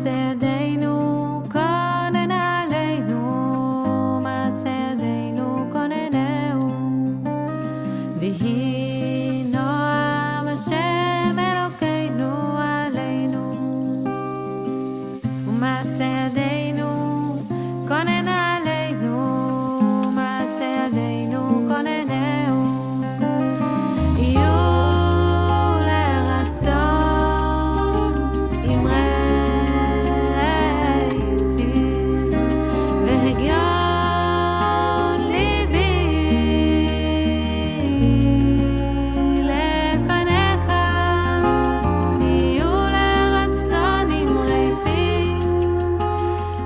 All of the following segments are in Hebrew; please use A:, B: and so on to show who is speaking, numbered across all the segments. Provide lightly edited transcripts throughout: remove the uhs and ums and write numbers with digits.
A: מעשה ידינו כונן עלינו, מעשה ידינו כוננהו, ויהי נועם השם אלוקינו עלינו, ומעשה ידינו כונן עלינו, מעשה ידינו כוננהו, יהיו לרצון אמרי פי והגיון ליבי לפניך, יהיו לרצון אמרי פי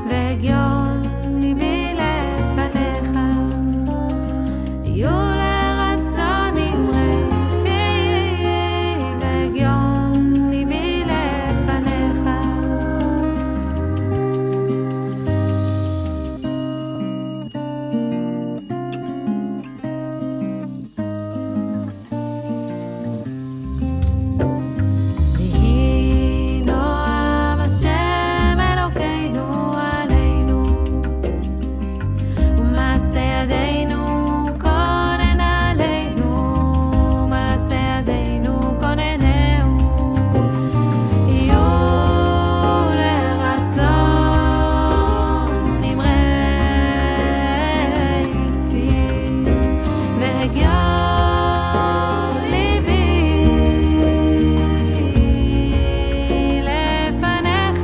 A: והגיון ליבי לפניך, יהיו לרצון אמרי פי והגיון ליבי לפניך. ויהי נועם השם אלוקינו עלינו, ומעשה ידינו כונן עלינו, מעשה ידינו כוננהו, יהיו לרצון אמרי פי והגיון ליבי לפניך,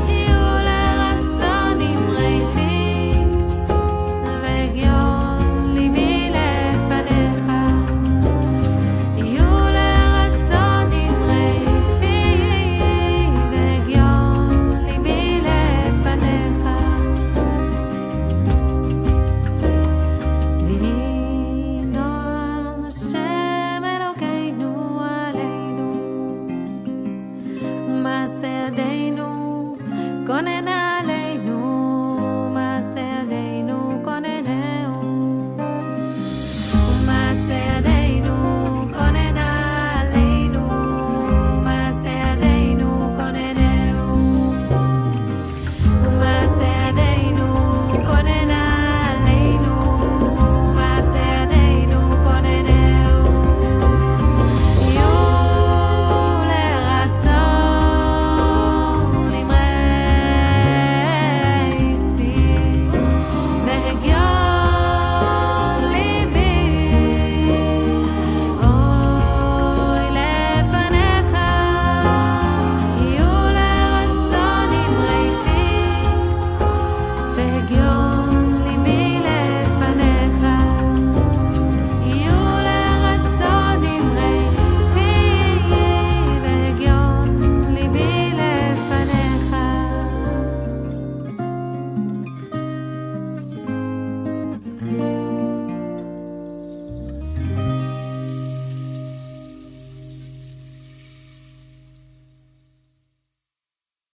A: יהיו לרצון אמרי פי והגיון ליבי לפניך, יהיו לרצון אמרי פי והגיון ליבי לפניך. ויהי נועם השם אלוקינו עלינו, ומעשה ידינו כונן